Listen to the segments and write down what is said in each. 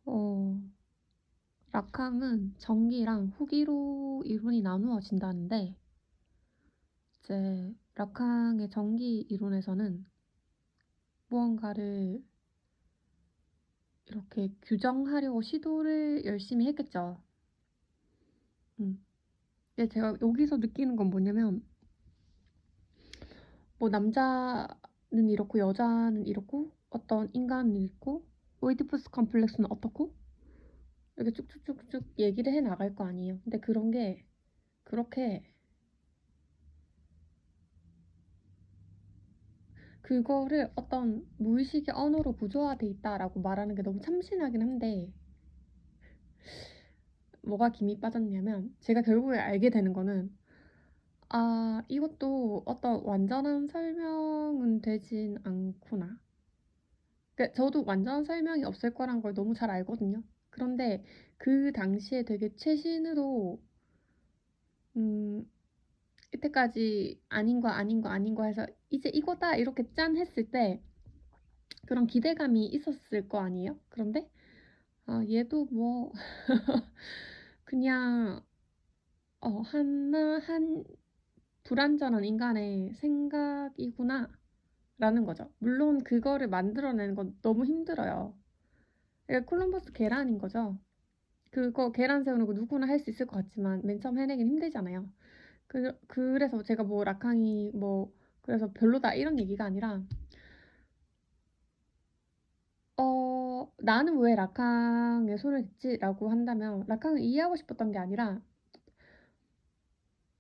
어, 락항은 정기랑 후기로 이론이 나누어진다는데, 이제 락항의 정기 이론에서는 무언가를 이렇게 규정하려고 시도를 열심히 했겠죠. 음. 근데 제가 여기서 느끼는 건 뭐냐면, 뭐 남자는 이렇고 여자는 이렇고 어떤 인간은 이렇고 오이디푸스 컴플렉스는 어떻고 이렇게 쭉쭉쭉쭉 얘기를 해 나갈 거 아니에요. 근데 그런 게 그렇게 그거를 어떤 무의식의 언어로 구조화돼 있다라고 말하는 게 너무 참신하긴 한데 뭐가 김이 빠졌냐면 제가 결국에 알게 되는 거는 아 이것도 어떤 완전한 설명은 되진 않구나. 그러니까 저도 완전한 설명이 없을 거란 걸 너무 잘 알거든요. 그런데 그 당시에 되게 최신으로 음 이때까지 아닌 거 아닌 거 아닌 거 해서 이제 이거다 이렇게 짠 했을 때 그런 기대감이 있었을 거 아니에요? 그런데 아, 얘도 뭐 그냥 한 불완전한 인간의 생각이구나 라는 거죠. 물론 그거를 만들어내는 건 너무 힘들어요. 그러니까 콜럼버스 계란인 거죠. 그거 계란 세우는 거 누구나 할 수 있을 것 같지만 맨 처음 해내긴 힘들잖아요. 그래서 제가 뭐 락항이 뭐 그래서 별로다 이런 얘기가 아니라 나는 왜 락항에 손을 댔지? 라고 한다면 락항을 이해하고 싶었던 게 아니라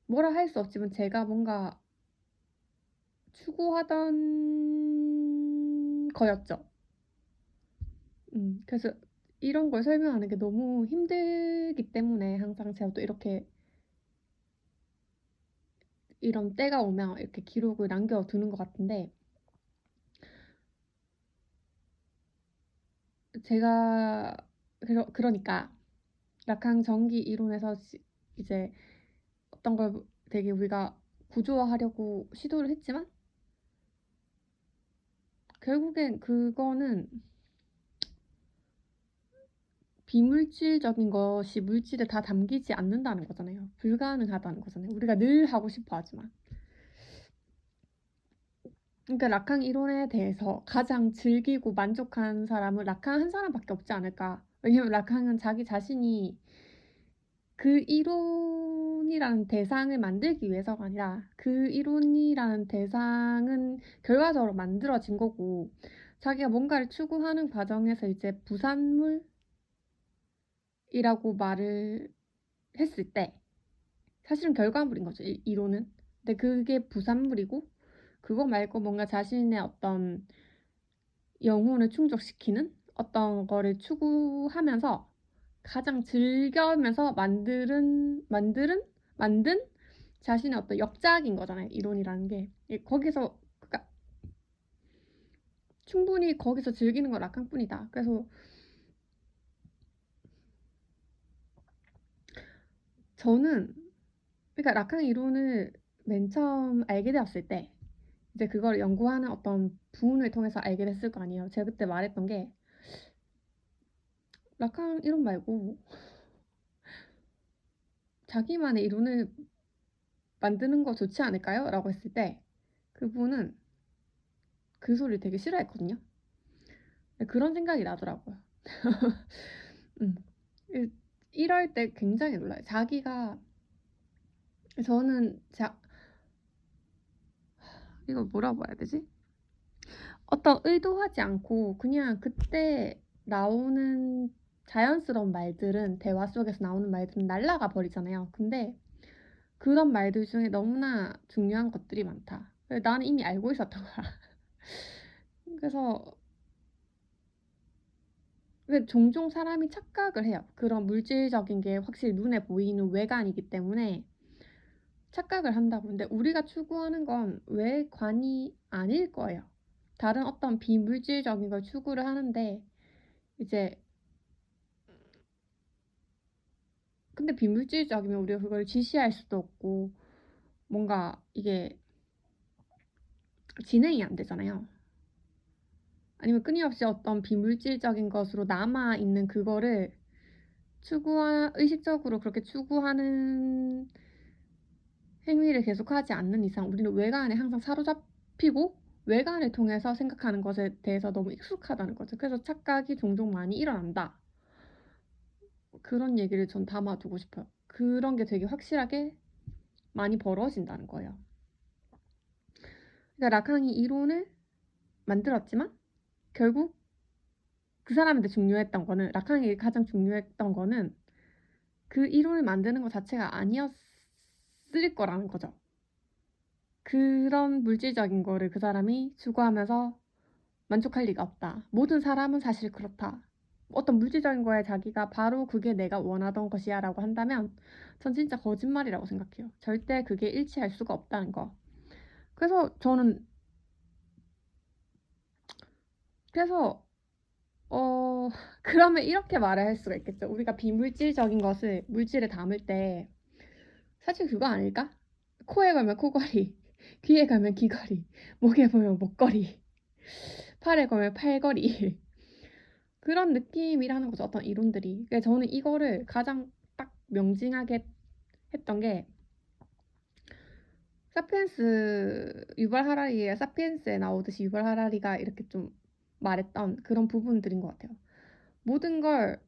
뭐라 할 수 없지만 제가 뭔가 추구하던 거였죠. 그래서 이런 걸 설명하는 게 너무 힘들기 때문에 항상 제가 또 이렇게 이런 때가 오면 이렇게 기록을 남겨두는 것 같은데 제가 그러니까 락항 전기 이론에서 이제 어떤 걸 되게 우리가 구조화하려고 시도를 했지만 결국엔 그거는 비물질적인 것이 물질에 다 담기지 않는다는 거잖아요. 불가능하다는 거잖아요. 우리가 늘 하고 싶어 하지만. 그러니까 락항 이론에 대해서 가장 즐기고 만족한 사람은 락항 한 사람밖에 없지 않을까. 왜냐면 락항은 자기 자신이 그 이론이라는 대상을 만들기 위해서가 아니라 그 이론이라는 대상은 결과적으로 만들어진 거고 자기가 뭔가를 추구하는 과정에서 이제 부산물이라고 말을 했을 때 사실은 결과물인 거죠, 이론은. 근데 그게 부산물이고 그거 말고 뭔가 자신의 어떤 영혼을 충족시키는 어떤 거를 추구하면서 가장 즐겨면서 만든 자신의 어떤 역작인 거잖아요. 이론이라는 게. 거기서, 그러니까 충분히 거기서 즐기는 건 락강뿐이다. 그래서 저는, 그러니까 락강 이론을 맨 처음 알게 되었을 때, 이제 그걸 연구하는 어떤 부분을 통해서 알게 됐을 거 아니에요. 제가 그때 말했던 게, 락강 이론 말고 자기만의 이론을 만드는 거 좋지 않을까요? 라고 했을 때, 그분은 그 소리를 되게 싫어했거든요. 그런 생각이 나더라고요. 음. 이럴 때 굉장히 놀라요. 자기가 저는 이거 뭐라고 해야 되지? 어떤 의도하지 않고 그냥 그때 나오는 자연스러운 말들은 대화 속에서 나오는 말들은 날라가 버리잖아요. 근데 그런 말들 중에 너무나 중요한 것들이 많다. 나는 이미 알고 있었던 거야. 그래서 종종 사람이 착각을 해요. 그런 물질적인 게 확실히 눈에 보이는 외관이기 때문에 착각을 한다고. 근데 우리가 추구하는 건 외관이 아닐 거예요. 다른 어떤 비물질적인 걸 추구를 하는데 이제 근데 비물질적이면 우리가 그걸 지시할 수도 없고 뭔가 이게 진행이 안 되잖아요. 아니면 끊임없이 어떤 비물질적인 것으로 남아있는 그거를 의식적으로 그렇게 추구하는 행위를 계속하지 않는 이상 우리는 외관에 항상 사로잡히고 외관을 통해서 생각하는 것에 대해서 너무 익숙하다는 거죠. 그래서 착각이 종종 많이 일어난다. 그런 얘기를 전 담아두고 싶어요. 그런 게 되게 확실하게 많이 벌어진다는 거예요. 그러니까 라캉이 이론을 만들었지만 결국 그 사람한테 중요했던 거는 라캉이 가장 중요했던 거는 그 이론을 만드는 것 자체가 아니었을 거라는 거죠. 그런 물질적인 거를 그 사람이 추구하면서 만족할 리가 없다. 모든 사람은 사실 그렇다. 어떤 물질적인 거에 자기가 바로 그게 내가 원하던 것이야 라고 한다면 전 진짜 거짓말이라고 생각해요. 절대 그게 일치할 수가 없다는 거. 그래서 저는 그래서 그러면 이렇게 말을 할 수가 있겠죠. 우리가 비물질적인 것을 물질에 담을 때 사실 그거 아닐까? 코에 걸면 코걸이, 귀에 걸면 귀걸이, 목에 걸면 목걸이, 팔에 걸면 팔걸이 그런 느낌이라는 거죠. 어떤 이론들이. 그래서 저는 이거를 가장 딱 명징하게 했던 게 사피엔스 유발 하라리의 사피엔스에 나오듯이 유발 하라리가 이렇게 좀 말했던 그런 부분들인 것 같아요. 모든 걸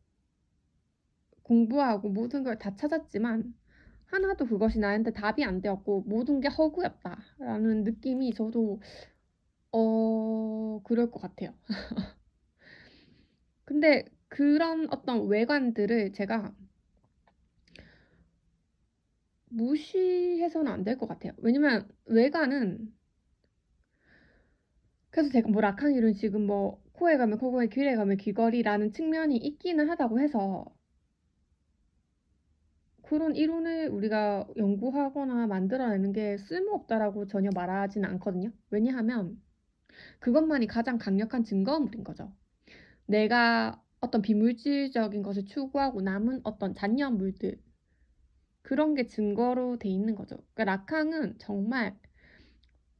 공부하고 모든 걸 다 찾았지만 하나도 그것이 나한테 답이 안 되었고 모든 게 허구였다라는 느낌이 저도 그럴 것 같아요. 근데 그런 어떤 외관들을 제가 무시해서는 안 될 것 같아요. 왜냐면 외관은 그래서 제가 뭐 라캉이론 지금 뭐 코에 가면 코걸이, 귀에 가면 귀걸이라는 측면이 있기는 하다고 해서 그런 이론을 우리가 연구하거나 만들어내는 게 쓸모없다라고 전혀 말하지는 않거든요. 왜냐하면 그것만이 가장 강력한 증거물인 거죠. 내가 어떤 비물질적인 것을 추구하고 남은 어떤 잔여물들 그런 게 증거로 돼 있는 거죠. 그러니까 라캉은 정말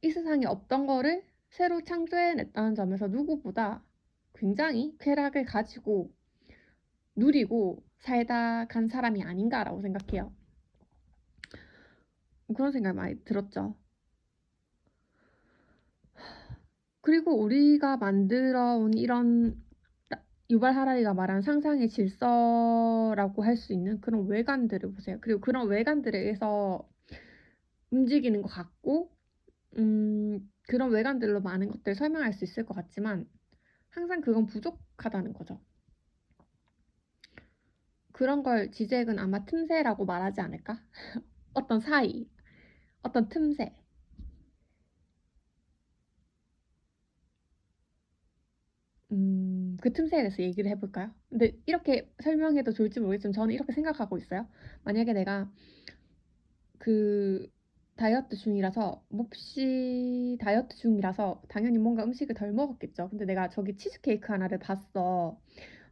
이 세상에 없던 거를 새로 창조해냈다는 점에서 누구보다 굉장히 쾌락을 가지고 누리고 살다 간 사람이 아닌가라고 생각해요. 그런 생각 많이 들었죠. 그리고 우리가 만들어 온 이런 유발 하라리가 말한 상상의 질서라고 할 수 있는 그런 외관들을 보세요. 그리고 그런 외관들에 의해서 움직이는 것 같고 그런 외관들로 많은 것들을 설명할 수 있을 것 같지만 항상 그건 부족하다는 거죠. 그런 걸 지잭은 아마 틈새라고 말하지 않을까? 어떤 사이, 어떤 틈새. 그 틈새에 대해서 얘기를 해볼까요? 근데 이렇게 설명해도 좋을지 모르겠지만 저는 이렇게 생각하고 있어요. 만약에 내가 그 다이어트 중이라서 몹시 다이어트 중이라서 당연히 뭔가 음식을 덜 먹었겠죠. 근데 내가 저기 치즈케이크 하나를 봤어.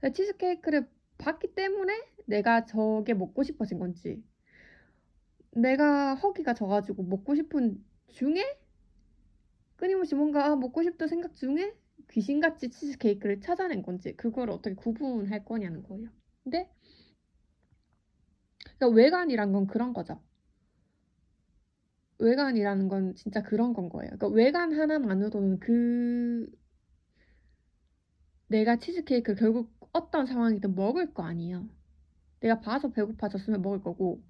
근데 치즈케이크를 봤기 때문에 내가 저게 먹고 싶어진 건지 내가 허기가 져가지고 먹고 싶은 중에 끊임없이 뭔가 먹고 싶다 생각 중에 귀신같이 치즈케이크를 찾아낸 건지 그걸 어떻게 구분할 거냐는 거예요. 근데 그러니까 외관이란 건 그런 거죠. 외관이라는 건 진짜 그런 건 거예요. 그러니까 외관 하나만으로는 내가 치즈케이크를 결국 어떤 상황이든 먹을 거 아니에요. 내가 봐서 배고파졌으면 먹을 거고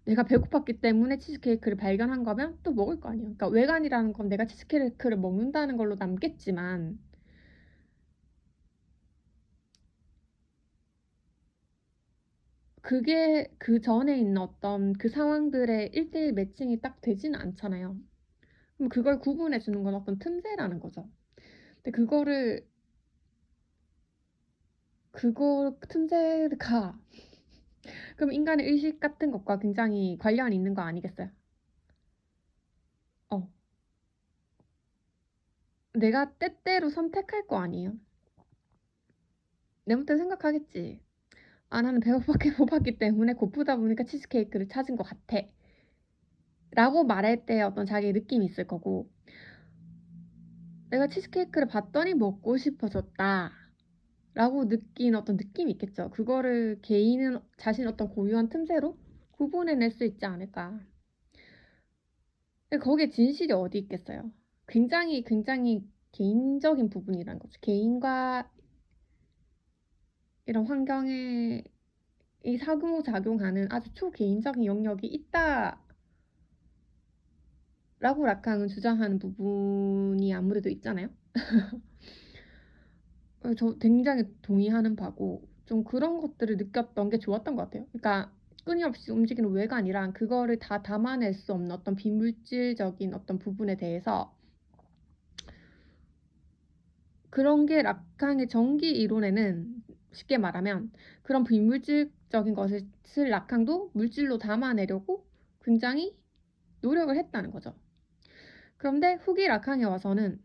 내가 배고팠기 때문에 치즈케이크를 발견한 거면 또 먹을 거 아니에요. 그러니까 외관이라는 건 내가 치즈케이크를 먹는다는 걸로 남겠지만 그게 그 전에 있는 어떤 그 상황들의 1대1 매칭이 딱 되지는 않잖아요. 그럼 그걸 구분해 주는 건 어떤 틈새라는 거죠. 근데 그거 틈새가 그럼 인간의 의식 같은 것과 굉장히 관련이 있는 거 아니겠어요? 어, 내가 때때로 선택할 거 아니에요? 내 맘대로 생각하겠지. 아, 나는 배고팠기 고팠기 때문에 고프다 보니까 치즈케이크를 찾은 것 같아. 라고 말할 때 어떤 자기의 느낌이 있을 거고, 내가 치즈케이크를 봤더니 먹고 싶어졌다. 라고 느낀 어떤 느낌이 있겠죠. 그거를 개인은 자신의 어떤 고유한 틈새로 구분해낼 수 있지 않을까. 근데 거기에 진실이 어디 있겠어요. 굉장히 개인적인 부분이라는 거죠. 개인과 이런 환경에 이 상호작용하는 아주 초개인적인 영역이 있다라고 라캉은 주장하는 부분이 아무래도 있잖아요. 저 굉장히 동의하는 바고 좀 그런 것들을 느꼈던 게 좋았던 것 같아요. 그러니까 끊임없이 움직이는 외관이랑 그거를 다 담아낼 수 없는 어떤 비물질적인 어떤 부분에 대해서 그런 게 라캉의 전기 이론에는 쉽게 말하면 그런 비물질적인 것을 라캉도 물질로 담아내려고 굉장히 노력을 했다는 거죠. 그런데 후기 라캉에 와서는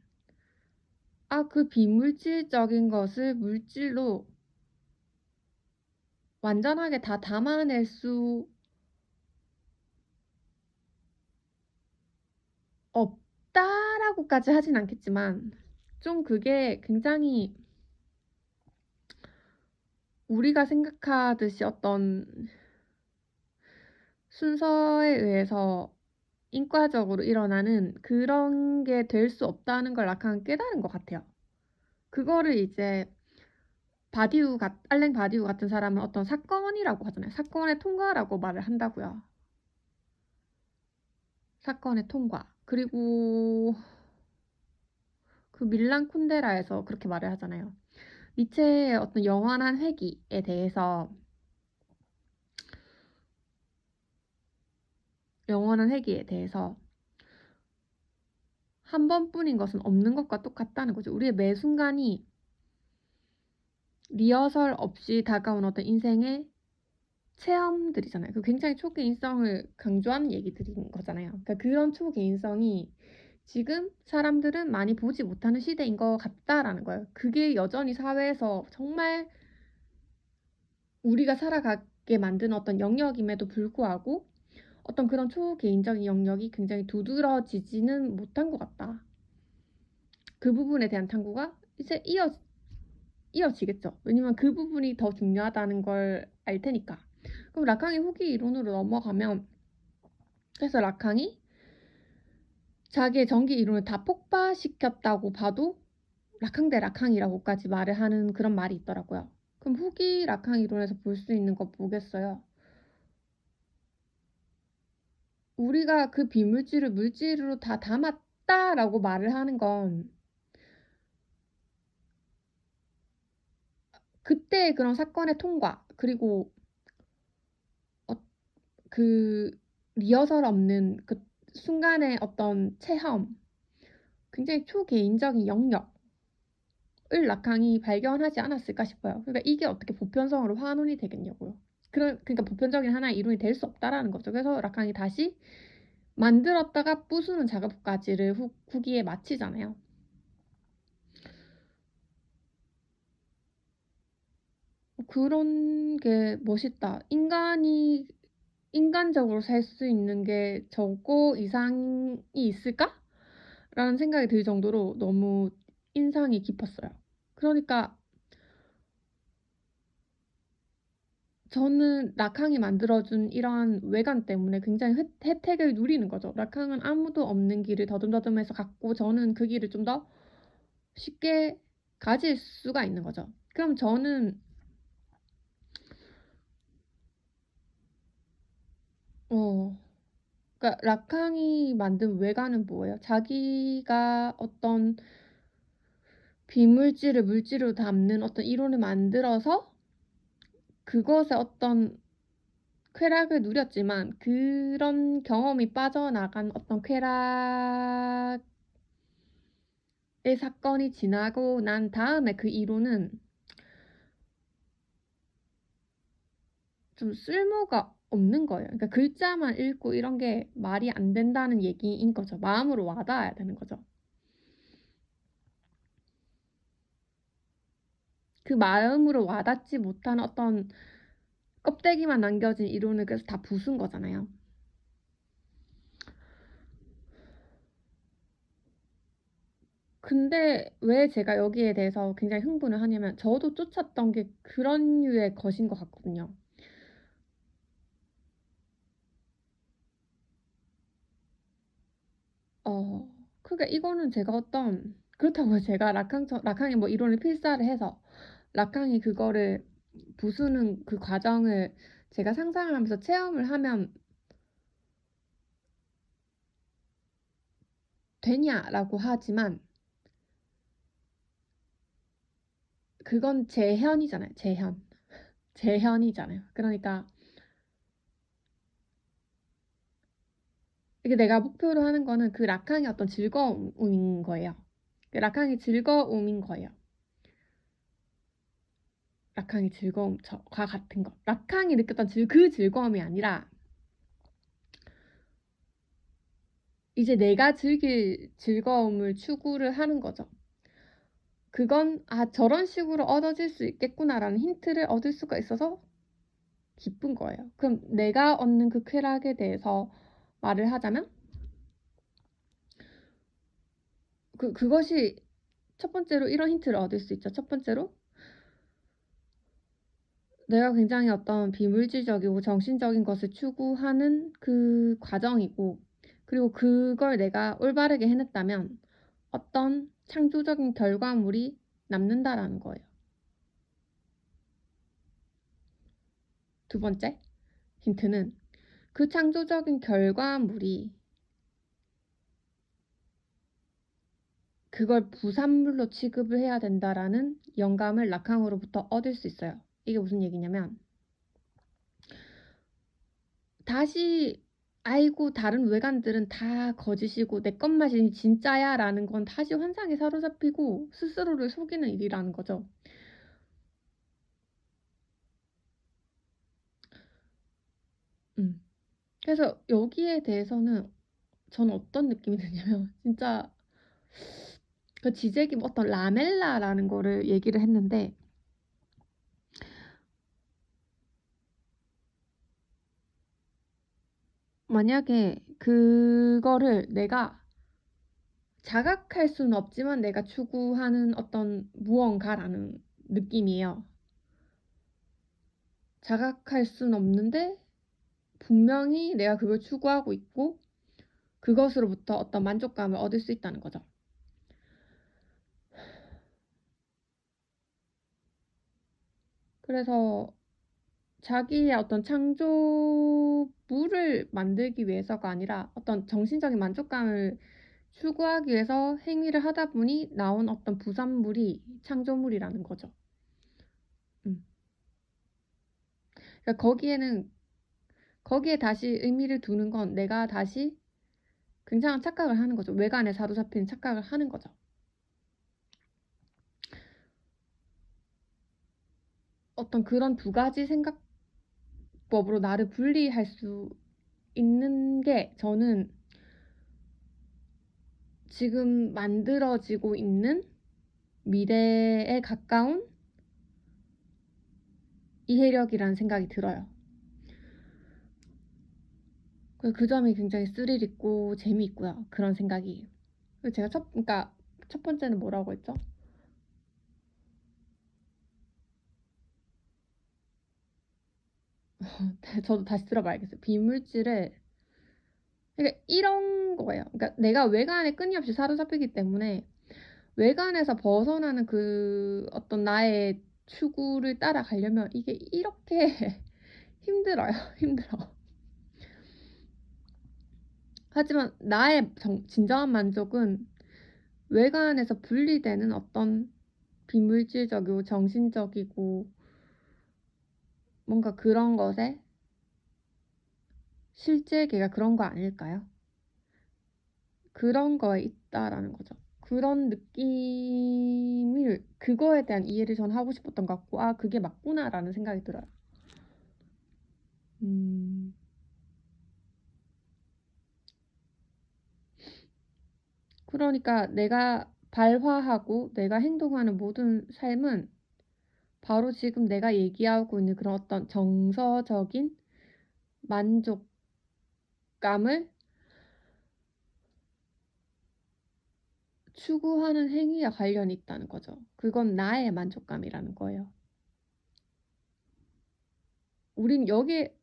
그 비물질적인 것을 물질로 완전하게 다 담아낼 수 없다라고까지 하진 않겠지만 좀 그게 굉장히 우리가 생각하듯이 어떤 순서에 의해서 인과적으로 일어나는 그런 게 될 수 없다는 걸 라칸은 깨달은 것 같아요. 그거를 이제 알랭 바디우 같은 사람은 어떤 사건이라고 하잖아요. 사건의 통과라고 말을 한다고요. 사건의 통과. 그리고 그 밀란 쿤데라에서 그렇게 말을 하잖아요. 니체의 어떤 영원한 회귀에 대해서 한 번뿐인 것은 없는 것과 똑같다는 거죠. 우리의 매 순간이 리허설 없이 다가온 어떤 인생의 체험들이잖아요. 그 굉장히 초개인성을 강조하는 얘기들인 거잖아요. 그러니까 그런 초개인성이 지금 사람들은 많이 보지 못하는 시대인 것 같다라는 거예요. 그게 여전히 사회에서 정말 우리가 살아가게 만드는 어떤 영역임에도 불구하고 어떤 그런 초개인적인 영역이 굉장히 두드러지지는 못한 것 같다. 그 부분에 대한 탐구가 이제 이어지겠죠. 왜냐면 그 부분이 더 중요하다는 걸 알 테니까. 그럼 라캉의 후기 이론으로 넘어가면 그래서 라캉이 자기의 전기 이론을 다 폭파시켰다고 봐도 라캉 대 라캉이라고까지 말을 하는 그런 말이 있더라고요. 그럼 후기 라캉 이론에서 볼 수 있는 거 뭐겠어요? 우리가 그 비물질을 물질로 다 담았다라고 말을 하는 건 그때의 그런 사건의 통과 그리고 그 리허설 없는 그 순간의 어떤 체험 굉장히 초개인적인 영역을 라캉이 발견하지 않았을까 싶어요. 그러니까 이게 어떻게 보편성으로 환원이 되겠냐고요. 그러니까 보편적인 하나의 이론이 될 수 없다라는 거죠. 그래서 라캉이 다시 만들었다가 부수는 작업까지를 후기에 마치잖아요. 그런 게 멋있다. 인간적으로 살 수 있는 게 저거 이상이 있을까? 라는 생각이 들 정도로 너무 인상이 깊었어요. 그러니까 저는 라캉이 만들어준 이런 외관 때문에 굉장히 혜택을 누리는 거죠. 라캉은 아무도 없는 길을 더듬더듬해서 갔고 저는 그 길을 좀 더 쉽게 가질 수가 있는 거죠. 그럼 저는 어 그러니까 라캉이 만든 외관은 뭐예요? 자기가 어떤 비물질을 물질로 담는 어떤 이론을 만들어서 그것에 어떤 쾌락을 누렸지만 그런 경험이 빠져나간 어떤 쾌락의 사건이 지나고 난 다음에 그 이론은 좀 쓸모가 없는 거예요. 그러니까 글자만 읽고 이런 게 말이 안 된다는 얘기인 거죠. 마음으로 와닿아야 되는 거죠. 그 마음으로 와닿지 못한 어떤 껍데기만 남겨진 이론을 그래서 다 부순 거잖아요. 근데 왜 제가 여기에 대해서 굉장히 흥분을 하냐면 저도 쫓았던 게 그런 류의 것인 것 같거든요. 어 그러니까 이거는 제가 어떤 그렇다고 제가 락항의 뭐 이론을 필사를 해서 락항이 그거를 부수는 그 과정을 제가 상상을 하면서 체험을 하면 되냐라고 하지만 그건 재현이잖아요, 재현. 재현이잖아요. 그러니까 이게 내가 목표로 하는 거는 그 락항의 어떤 즐거움인 거예요. 그 락항의 즐거움인 거예요. 락항의 즐거움과 같은 거. 락항이 느꼈던 그 즐거움이 아니라 이제 내가 즐길 즐거움을 추구를 하는 거죠. 그건 저런 식으로 얻어질 수 있겠구나라는 힌트를 얻을 수가 있어서 기쁜 거예요. 그럼 내가 얻는 그 쾌락에 대해서 말을 하자면 그것이 첫 번째로 이런 힌트를 얻을 수 있죠. 첫 번째로 내가 굉장히 어떤 비물질적이고 정신적인 것을 추구하는 그 과정이고, 그리고 그걸 내가 올바르게 해냈다면 어떤 창조적인 결과물이 남는다라는 거예요. 두 번째 힌트는 그 창조적인 결과물이 그걸 부산물로 취급을 해야 된다라는 영감을 락항으로부터 얻을 수 있어요. 이게 무슨 얘기냐면 다시 아이고 다른 외관들은 다 거짓이고 내 것만이 진짜야 라는 건 다시 환상에 사로잡히고 스스로를 속이는 일이라는 거죠. 음. 그래서 여기에 대해서는 저는 어떤 느낌이 드냐면 진짜 그 지제기 어떤 라멜라라는 거를 얘기를 했는데 만약에 그거를 내가 자각할 수는 없지만 내가 추구하는 어떤 무언가라는 느낌이에요. 자각할 수는 없는데 분명히 내가 그걸 추구하고 있고 그것으로부터 어떤 만족감을 얻을 수 있다는 거죠. 그래서 자기의 어떤 창조물을 만들기 위해서가 아니라 어떤 정신적인 만족감을 추구하기 위해서 행위를 하다 보니 나온 어떤 부산물이 창조물이라는 거죠. 음. 그러니까 거기에 다시 의미를 두는 건 내가 다시 굉장한 착각을 하는 거죠. 외관에 사로잡힌 착각을 하는 거죠. 어떤 그런 두 가지 생각법으로 나를 분리할 수 있는 게 저는 지금 만들어지고 있는 미래에 가까운 이해력이라는 생각이 들어요. 그 점이 굉장히 스릴 있고 재미있고요. 그런 생각이. 제가 그러니까 첫 번째는 뭐라고 했죠? 저도 다시 들어봐야겠어요. 비물질을 그러니까 이런 거예요. 그러니까 내가 외관에 끊임없이 사로잡히기 때문에 외관에서 벗어나는 그 어떤 나의 추구를 따라가려면 이게 이렇게 힘들어요. 힘들어. 하지만 나의 진정한 만족은 외관에서 분리되는 어떤 비물질적이고 정신적이고 뭔가 그런 것에 실제계가 그런 거 아닐까요? 그런 거에 있다라는 거죠. 그런 느낌을 그거에 대한 이해를 전 하고 싶었던 것 같고 그게 맞구나라는 생각이 들어요. 음, 그러니까 내가 발화하고 내가 행동하는 모든 삶은 바로 지금 내가 얘기하고 있는 그런 어떤 정서적인 만족감을 추구하는 행위와 관련이 있다는 거죠. 그건 나의 만족감이라는 거예요. 우린 여기에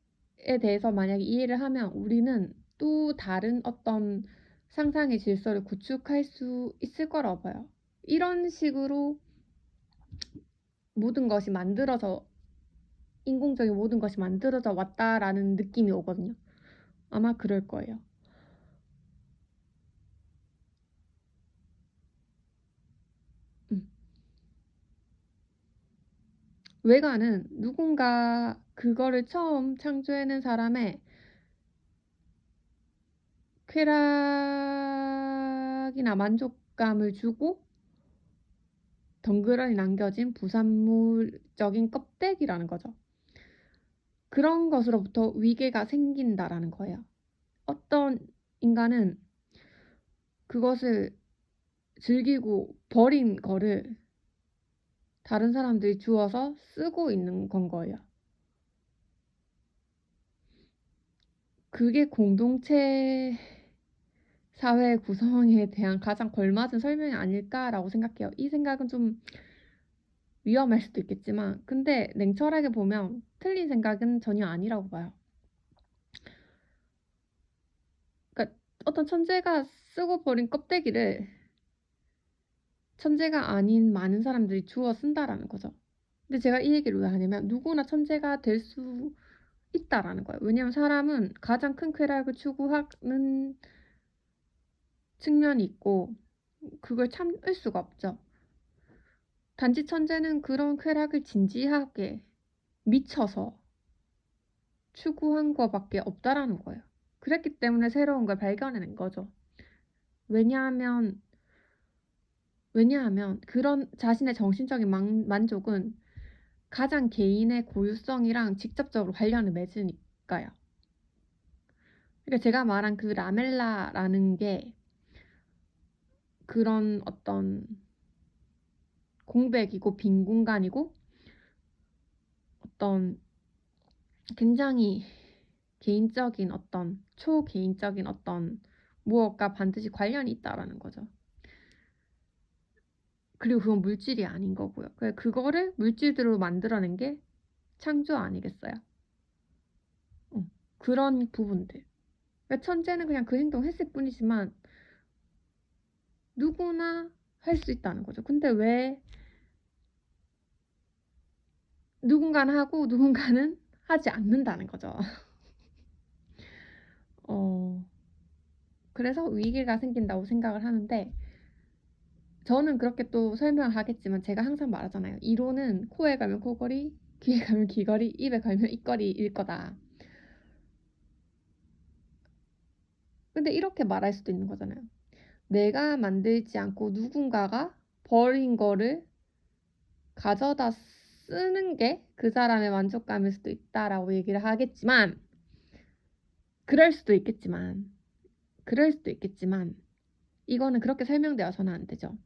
대해서 만약에 이해를 하면 우리는 또 다른 어떤 상상의 질서를 구축할 수 있을 거라고 봐요. 이런 식으로 모든 것이 만들어져 인공적인 모든 것이 만들어져 왔다라는 느낌이 오거든요. 아마 그럴 거예요. 음. 외관은 누군가 그거를 처음 창조해낸 사람의 쾌락이나 만족감을 주고 덩그러니 남겨진 부산물적인 껍데기라는 거죠. 그런 것으로부터 위계가 생긴다라는 거예요. 어떤 인간은 그것을 즐기고 버린 거를 다른 사람들이 주워서 쓰고 있는 건 거예요. 그게 공동체 사회 구성에 대한 가장 걸맞은 설명이 아닐까라고 생각해요. 이 생각은 좀 위험할 수도 있겠지만 근데 냉철하게 보면 틀린 생각은 전혀 아니라고 봐요. 그러니까 어떤 천재가 쓰고 버린 껍데기를 천재가 아닌 많은 사람들이 주워 쓴다라는 거죠. 근데 제가 이 얘기를 왜 하냐면 누구나 천재가 될 수 있다라는 거예요. 왜냐면 사람은 가장 큰 쾌락을 추구하는 측면이 있고 그걸 참을 수가 없죠. 단지 천재는 그런 쾌락을 진지하게 미쳐서 추구한 거밖에 없다라는 거예요. 그랬기 때문에 새로운 걸 발견해낸 거죠. 왜냐하면 그런 자신의 정신적인 만족은 가장 개인의 고유성이랑 직접적으로 관련을 맺으니까요. 그러니까 제가 말한 그 라멜라라는 게 그런 어떤 공백이고 빈 공간이고 어떤 굉장히 개인적인 어떤 초개인적인 어떤 무엇과 반드시 관련이 있다라는 거죠. 그리고 그건 물질이 아닌 거고요. 그거를 물질들로 만들어낸 게 창조 아니겠어요? 그런 부분들. 그러니까 천재는 그냥 그 행동을 했을 뿐이지만 누구나 할 수 있다는 거죠. 근데 왜 누군가는 하고 누군가는 하지 않는다는 거죠. 그래서 위기가 생긴다고 생각을 하는데 저는 그렇게 또 설명을 하겠지만 제가 항상 말하잖아요. 이론은 코에 가면 코걸이, 귀에 가면 귀걸이, 입에 가면 입걸이일 거다. 근데 이렇게 말할 수도 있는 거잖아요. 내가 만들지 않고 누군가가 버린 거를 가져다 쓰는 게 그 사람의 만족감일 수도 있다라고 얘기를 하겠지만 그럴 수도 있겠지만 이거는 그렇게 설명되어서는 안 되죠.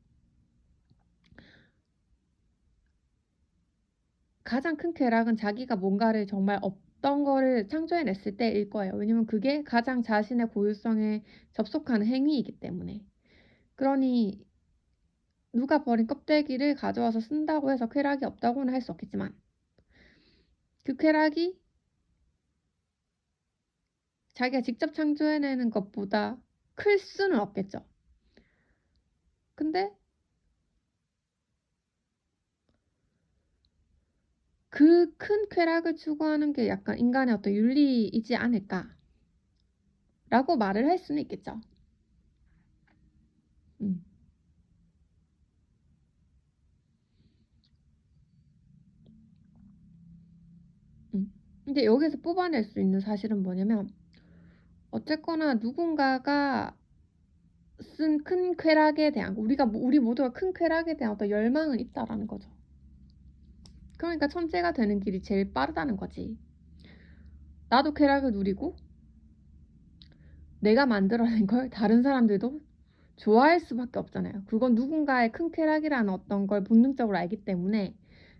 가장 큰 쾌락은 자기가 뭔가를 정말 없던 거를 창조해냈을 때일 거예요. 왜냐면 그게 가장 자신의 고유성에 접속하는 행위이기 때문에. 그러니 누가 버린 껍데기를 가져와서 쓴다고 해서 쾌락이 없다고는 할 수 없겠지만 그 쾌락이 자기가 직접 창조해내는 것보다 클 수는 없겠죠. 근데 그 큰 쾌락을 추구하는 게 약간 인간의 어떤 윤리이지 않을까라고 말을 할 수는 있겠죠. 음. 근데 여기서 뽑아낼 수 있는 사실은 뭐냐면 어쨌거나 누군가가 쓴 큰 쾌락에 대한 우리 모두가 큰 쾌락에 대한 어떤 열망은 있다라는 거죠. 그러니까 천재가 되는 길이 제일 빠르다는 거지. 나도 쾌락을 누리고 내가 만들어낸 걸 다른 사람들도 좋아할 수밖에 없잖아요. 그건 누군가의 큰 쾌락이라는 어떤 걸 본능적으로 알기 때문에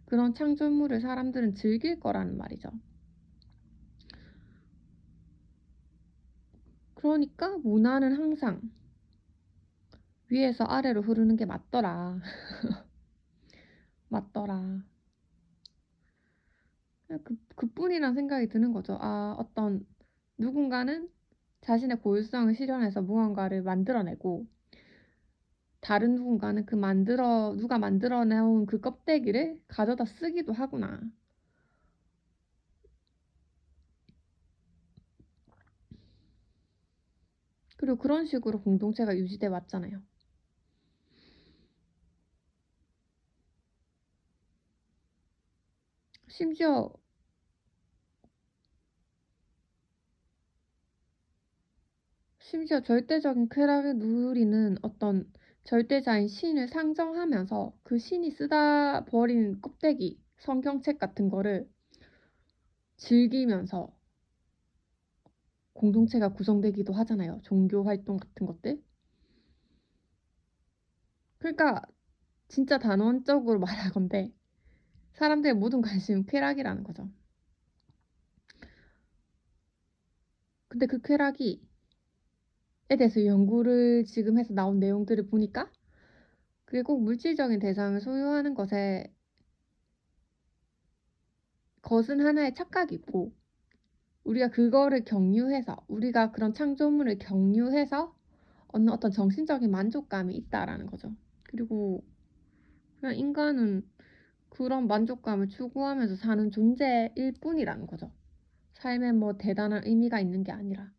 그런 창조물을 사람들은 즐길 거라는 말이죠. 그러니까 문화는 항상 위에서 아래로 흐르는 게 맞더라. 맞더라. 그냥 그뿐이란 생각이 드는 거죠. 아, 어떤 누군가는 자신의 고유성을 실현해서 무언가를 만들어내고 다른 누군가는 누가 만들어 내온 그 껍데기를 가져다 쓰기도 하구나. 그리고 그런 식으로 공동체가 유지돼 왔잖아요. 심지어 절대적인 쾌락을 누리는 어떤 절대자인 신을 상정하면서 그 신이 쓰다 버린 껍데기, 성경책 같은 거를 즐기면서 공동체가 구성되기도 하잖아요. 종교 활동 같은 것들. 그러니까 진짜 단원적으로 말하건대 사람들의 모든 관심은 쾌락이라는 거죠. 근데 그 쾌락이 에 대해서 연구를 지금 해서 나온 내용들을 보니까 그게 꼭 물질적인 대상을 소유하는 것은 하나의 착각이고 우리가 그거를 경유해서 우리가 그런 창조물을 경유해서 얻는 어떤 정신적인 만족감이 있다라는 거죠. 그리고 그냥 인간은 그런 만족감을 추구하면서 사는 존재일 뿐이라는 거죠. 삶에 뭐 대단한 의미가 있는 게 아니라.